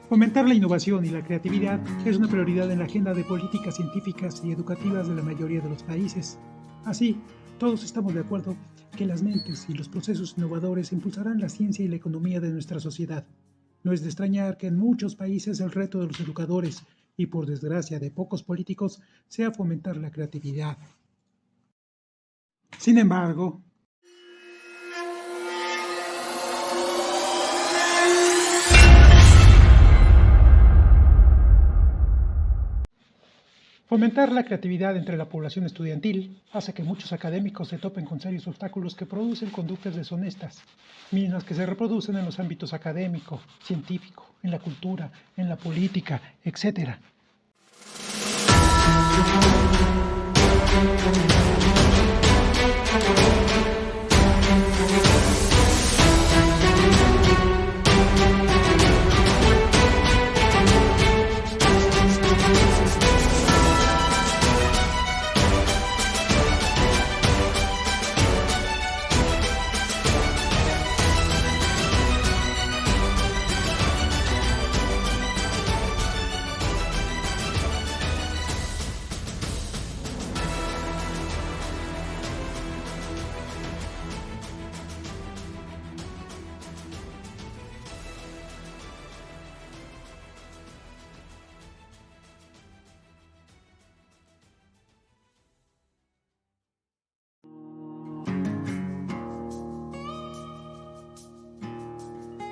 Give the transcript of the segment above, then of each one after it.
Fomentar la innovación y la creatividad es una prioridad en la agenda de políticas científicas y educativas de la mayoría de los países. Así, todos estamos de acuerdo que las mentes y los procesos innovadores impulsarán la ciencia y la economía de nuestra sociedad. No es de extrañar que en muchos países el reto de los educadores, y por desgracia de pocos políticos, sea fomentar la creatividad. Sin embargo, fomentar la creatividad entre la población estudiantil hace que muchos académicos se topen con serios obstáculos que producen conductas deshonestas, mismas que se reproducen en los ámbitos académico, científico, en la cultura, en la política, etc.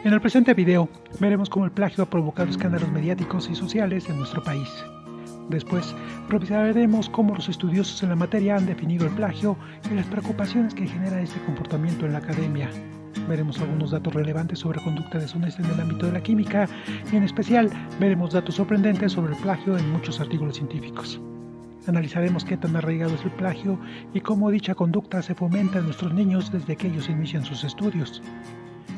En el presente video veremos cómo el plagio ha provocado escándalos mediáticos y sociales en nuestro país. Después, revisaremos cómo los estudiosos en la materia han definido el plagio y las preocupaciones que genera este comportamiento en la academia. Veremos algunos datos relevantes sobre conducta deshonesta en el ámbito de la química y en especial veremos datos sorprendentes sobre el plagio en muchos artículos científicos. Analizaremos qué tan arraigado es el plagio y cómo dicha conducta se fomenta en nuestros niños desde que ellos inician sus estudios.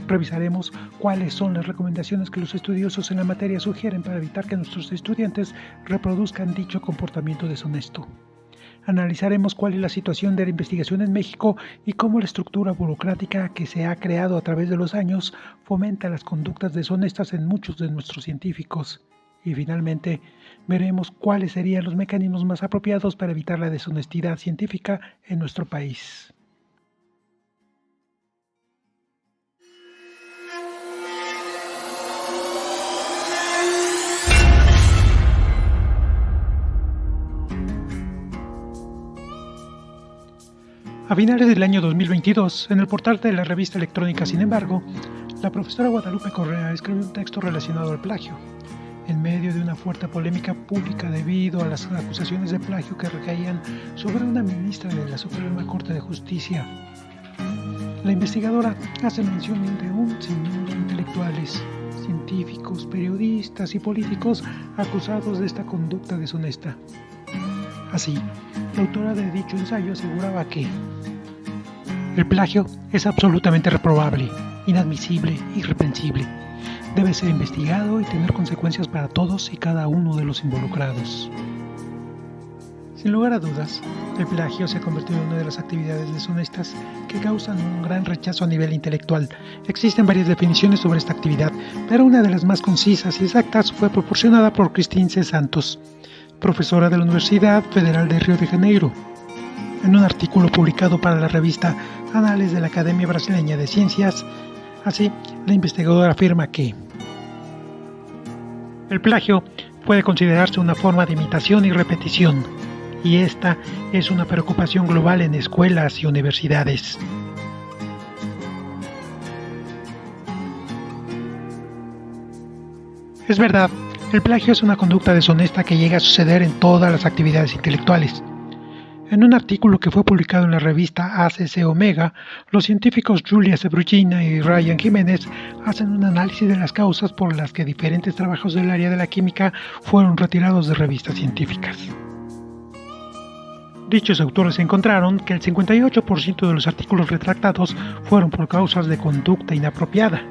Revisaremos cuáles son las recomendaciones que los estudiosos en la materia sugieren para evitar que nuestros estudiantes reproduzcan dicho comportamiento deshonesto. Analizaremos cuál es la situación de la investigación en México y cómo la estructura burocrática que se ha creado a través de los años fomenta las conductas deshonestas en muchos de nuestros científicos. Y finalmente, veremos cuáles serían los mecanismos más apropiados para evitar la deshonestidad científica en nuestro país. A finales del año 2022, en el portal de la revista electrónica Sin embargo, la profesora Guadalupe Correa escribió un texto relacionado al plagio, en medio de una fuerte polémica pública debido a las acusaciones de plagio que recaían sobre una ministra de la Suprema Corte de Justicia. La investigadora hace mención de un sinnúmero de intelectuales, científicos, periodistas y políticos acusados de esta conducta deshonesta. Así, la autora de dicho ensayo aseguraba que el plagio es absolutamente reprobable, inadmisible, irreprensible. Debe ser investigado y tener consecuencias para todos y cada uno de los involucrados. Sin lugar a dudas, el plagio se ha convertido en una de las actividades deshonestas que causan un gran rechazo a nivel intelectual. Existen varias definiciones sobre esta actividad, pero una de las más concisas y exactas fue proporcionada por Cristín C. Santos, profesora de la Universidad Federal de Río de Janeiro. En un artículo publicado para la revista Anales de la Academia Brasileña de Ciencias, así, la investigadora afirma que el plagio puede considerarse una forma de imitación y repetición, y esta es una preocupación global en escuelas y universidades. Es verdad, el plagio es una conducta deshonesta que llega a suceder en todas las actividades intelectuales. En un artículo que fue publicado en la revista ACC Omega, los científicos Julia Sebrugina y Ryan Jiménez hacen un análisis de las causas por las que diferentes trabajos del área de la química fueron retirados de revistas científicas. Dichos autores encontraron que el 58% de los artículos retractados fueron por causas de conducta inapropiada.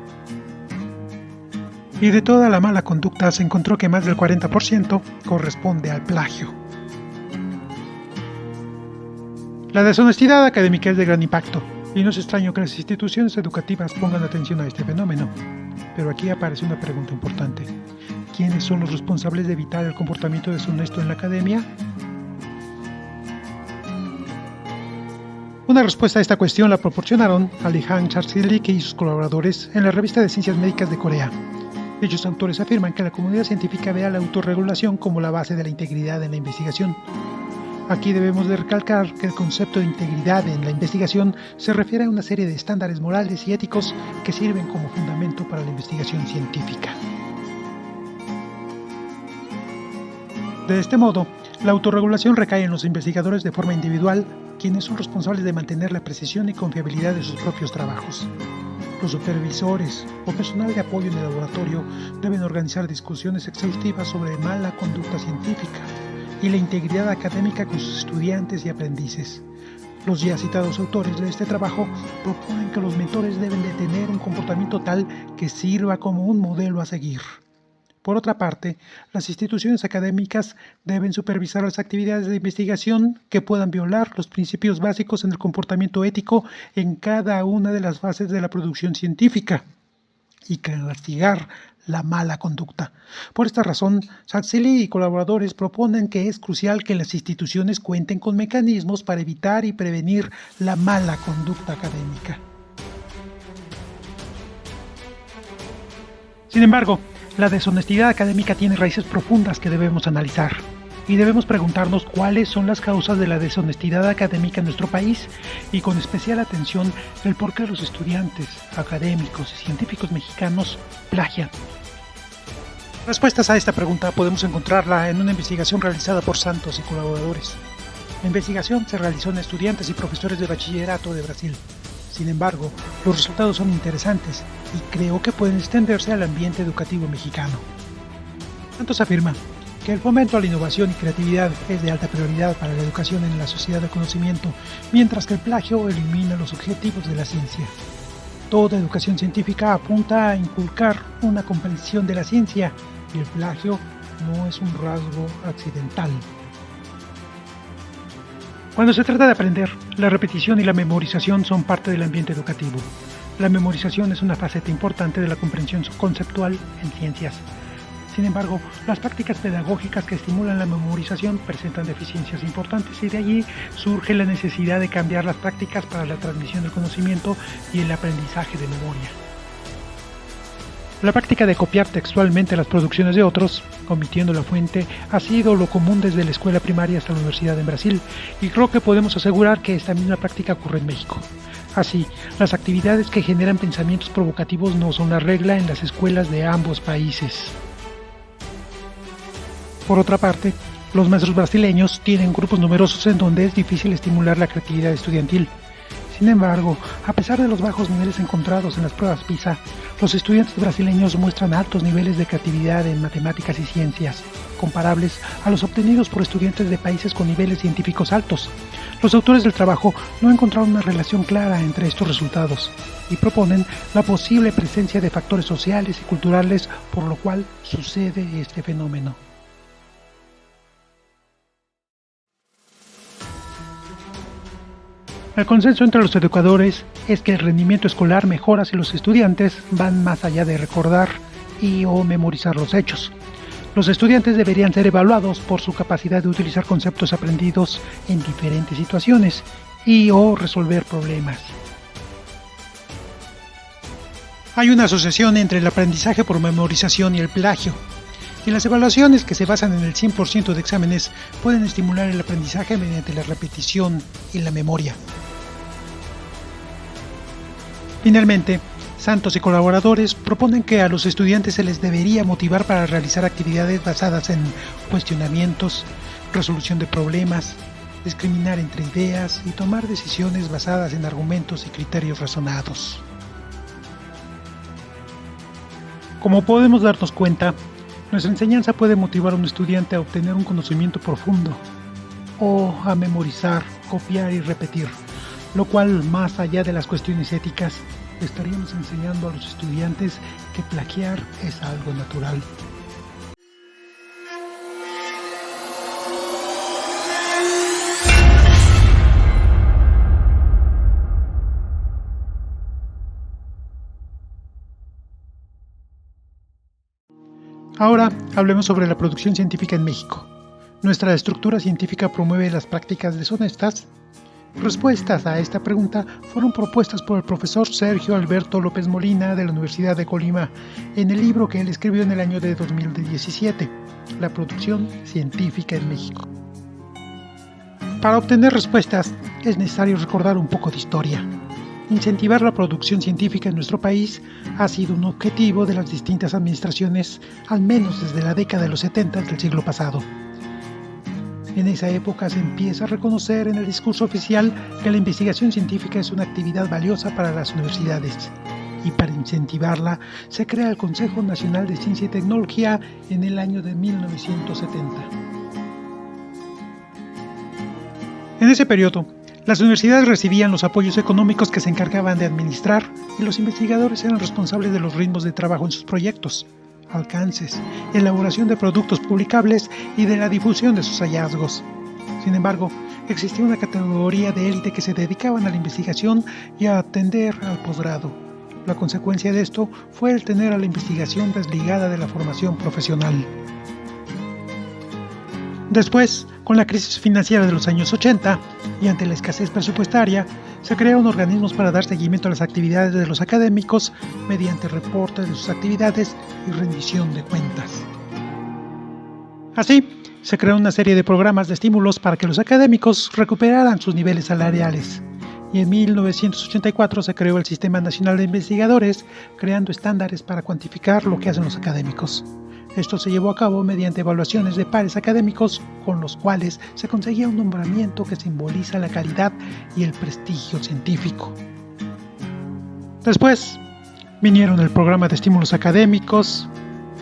Y de toda la mala conducta se encontró que más del 40% corresponde al plagio. La deshonestidad académica es de gran impacto, Y no es extraño que las instituciones educativas pongan atención a este fenómeno. Pero aquí aparece una pregunta importante. ¿Quiénes son los responsables de evitar el comportamiento deshonesto en la academia? Una respuesta a esta cuestión la proporcionaron Alejandro Charsily y sus colaboradores en la revista de Ciencias Médicas de Corea. Dichos autores afirman que la comunidad científica ve a la autorregulación como la base de la integridad en la investigación. Aquí debemos de recalcar que el concepto de integridad en la investigación se refiere a una serie de estándares morales y éticos que sirven como fundamento para la investigación científica. De este modo, la autorregulación recae en los investigadores de forma individual, quienes son responsables de mantener la precisión y confiabilidad de sus propios trabajos. Los supervisores o personal de apoyo en el laboratorio deben organizar discusiones exhaustivas sobre mala conducta científica y la integridad académica con sus estudiantes y aprendices. Los ya citados autores de este trabajo proponen que los mentores deben de tener un comportamiento tal que sirva como un modelo a seguir. Por otra parte, las instituciones académicas deben supervisar las actividades de investigación que puedan violar los principios básicos en el comportamiento ético en cada una de las fases de la producción científica y castigar la mala conducta. Por esta razón, Charsily y colaboradores proponen que es crucial que las instituciones cuenten con mecanismos para evitar y prevenir la mala conducta académica. Sin embargo, la deshonestidad académica tiene raíces profundas que debemos analizar, y debemos preguntarnos cuáles son las causas de la deshonestidad académica en nuestro país, y con especial atención el por qué los estudiantes, académicos y científicos mexicanos plagian. Respuestas a esta pregunta podemos encontrarla en una investigación realizada por Santos y colaboradores. La investigación se realizó en estudiantes y profesores de bachillerato de Brasil. Sin embargo, los resultados son interesantes y creo que pueden extenderse al ambiente educativo mexicano. Santos afirma que el fomento a la innovación y creatividad es de alta prioridad para la educación en la sociedad del conocimiento, mientras que el plagio elimina los objetivos de la ciencia. Toda educación científica apunta a inculcar una comprensión de la ciencia y el plagio no es un rasgo accidental. Cuando se trata de aprender, la repetición y la memorización son parte del ambiente educativo. La memorización es una faceta importante de la comprensión conceptual en ciencias. Sin embargo, las prácticas pedagógicas que estimulan la memorización presentan deficiencias importantes y de allí surge la necesidad de cambiar las prácticas para la transmisión del conocimiento y el aprendizaje de memoria. La práctica de copiar textualmente las producciones de otros, omitiendo la fuente, ha sido lo común desde la escuela primaria hasta la universidad en Brasil, y creo que podemos asegurar que esta misma práctica ocurre en México. Así, las actividades que generan pensamientos provocativos no son la regla en las escuelas de ambos países. Por otra parte, los maestros brasileños tienen grupos numerosos en donde es difícil estimular la creatividad estudiantil. Sin embargo, a pesar de los bajos niveles encontrados en las pruebas PISA, los estudiantes brasileños muestran altos niveles de creatividad en matemáticas y ciencias, comparables a los obtenidos por estudiantes de países con niveles científicos altos. Los autores del trabajo no encontraron una relación clara entre estos resultados y proponen la posible presencia de factores sociales y culturales por lo cual sucede este fenómeno. El consenso entre los educadores es que el rendimiento escolar mejora si los estudiantes van más allá de recordar o memorizar los hechos. Los estudiantes deberían ser evaluados por su capacidad de utilizar conceptos aprendidos en diferentes situaciones o resolver problemas. Hay una asociación entre el aprendizaje por memorización y el plagio. Y las evaluaciones que se basan en el 100% de exámenes pueden estimular el aprendizaje mediante la repetición y la memoria. Finalmente, Santos y colaboradores proponen que a los estudiantes se les debería motivar para realizar actividades basadas en cuestionamientos, resolución de problemas, discriminar entre ideas y tomar decisiones basadas en argumentos y criterios razonados. Como podemos darnos cuenta, nuestra enseñanza puede motivar a un estudiante a obtener un conocimiento profundo o a memorizar, copiar y repetir, lo cual, más allá de las cuestiones éticas, estaríamos enseñando a los estudiantes que plagiar es algo natural. Ahora hablemos sobre la producción científica en México. ¿Nuestra estructura científica promueve las prácticas deshonestas? Respuestas a esta pregunta fueron propuestas por el profesor Sergio Alberto López Molina de la Universidad de Colima en el libro que él escribió en el año de 2017, La producción científica en México. Para obtener respuestas es necesario recordar un poco de historia. Incentivar la producción científica en nuestro país ha sido un objetivo de las distintas administraciones, al menos desde la década de los 70 del siglo pasado. En esa época se empieza a reconocer en el discurso oficial que la investigación científica es una actividad valiosa para las universidades, y para incentivarla se crea el Consejo Nacional de Ciencia y Tecnología en el año de 1970. En ese periodo, las universidades recibían los apoyos económicos que se encargaban de administrar y los investigadores eran responsables de los ritmos de trabajo en sus proyectos, alcances, elaboración de productos publicables y de la difusión de sus hallazgos. Sin embargo, existía una categoría de élite que se dedicaban a la investigación y a atender al posgrado. La consecuencia de esto fue el tener a la investigación desligada de la formación profesional. Después, con la crisis financiera de los años 80 y ante la escasez presupuestaria, se crearon organismos para dar seguimiento a las actividades de los académicos mediante reportes de sus actividades y rendición de cuentas. Así, se creó una serie de programas de estímulos para que los académicos recuperaran sus niveles salariales. Y en 1984 se creó el Sistema Nacional de Investigadores, creando estándares para cuantificar lo que hacen los académicos. Esto se llevó a cabo mediante evaluaciones de pares académicos con los cuales se conseguía un nombramiento que simboliza la calidad y el prestigio científico. Después vinieron el Programa de Estímulos Académicos,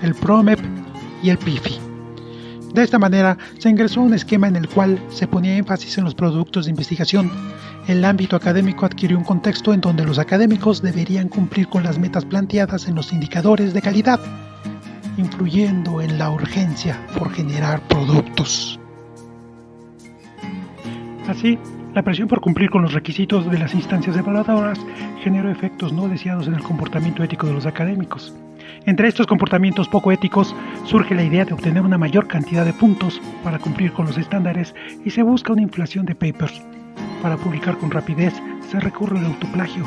el PROMEP y el PIFI. De esta manera se ingresó a un esquema en el cual se ponía énfasis en los productos de investigación. El ámbito académico adquirió un contexto en donde los académicos deberían cumplir con las metas planteadas en los indicadores de calidad, influyendo en la urgencia por generar productos. Así, la presión por cumplir con los requisitos de las instancias evaluadoras generó efectos no deseados en el comportamiento ético de los académicos. Entre estos comportamientos poco éticos surge la idea de obtener una mayor cantidad de puntos para cumplir con los estándares y se busca una inflación de papers. Para publicar con rapidez se recurre al autoplagio,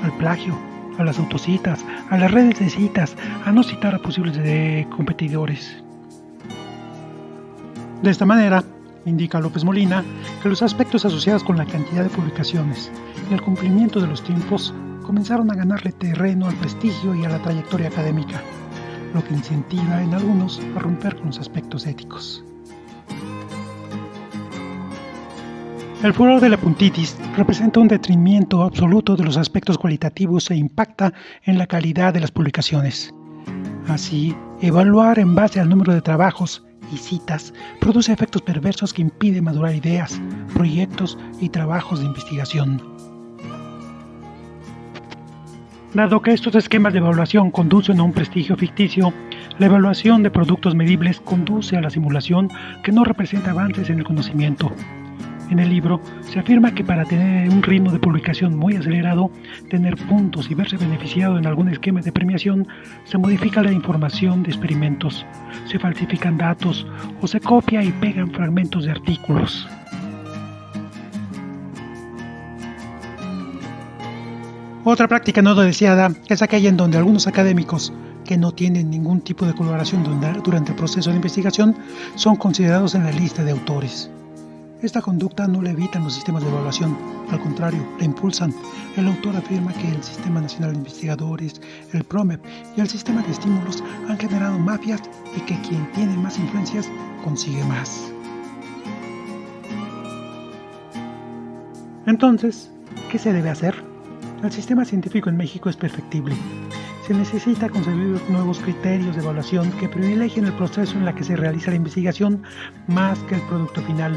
al plagio, a las autocitas, a las redes de citas, a no citar a posibles competidores. De esta manera, indica López Molina, que los aspectos asociados con la cantidad de publicaciones y el cumplimiento de los tiempos comenzaron a ganarle terreno al prestigio y a la trayectoria académica, lo que incentiva en algunos a romper con los aspectos éticos. El furor de la puntitis representa un detrimento absoluto de los aspectos cualitativos e impacta en la calidad de las publicaciones. Así, evaluar en base al número de trabajos y citas produce efectos perversos que impiden madurar ideas, proyectos y trabajos de investigación. Dado que estos esquemas de evaluación conducen a un prestigio ficticio, la evaluación de productos medibles conduce a la simulación que no representa avances en el conocimiento. En el libro se afirma que para tener un ritmo de publicación muy acelerado, tener puntos y verse beneficiado en algún esquema de premiación, se modifica la información de experimentos, se falsifican datos o se copia y pegan fragmentos de artículos. Otra práctica no deseada es aquella en donde algunos académicos que no tienen ningún tipo de colaboración durante el proceso de investigación son considerados en la lista de autores. Esta conducta no la evitan los sistemas de evaluación, al contrario, la impulsan. El autor afirma que el Sistema Nacional de Investigadores, el PROMEP y el sistema de estímulos han generado mafias y que quien tiene más influencias consigue más. Entonces, ¿qué se debe hacer? El sistema científico en México es perfectible. Se necesita concebir nuevos criterios de evaluación que privilegien el proceso en el que se realiza la investigación más que el producto final,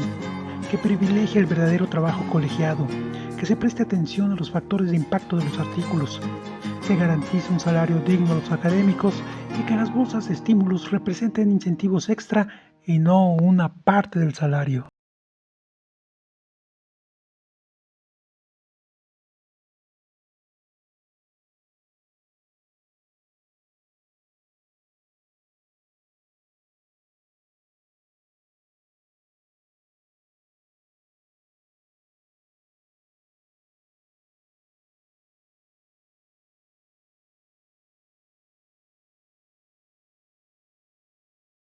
que privilegie el verdadero trabajo colegiado, que se preste atención a los factores de impacto de los artículos, se garantice un salario digno a los académicos y que las bolsas de estímulos representen incentivos extra y no una parte del salario.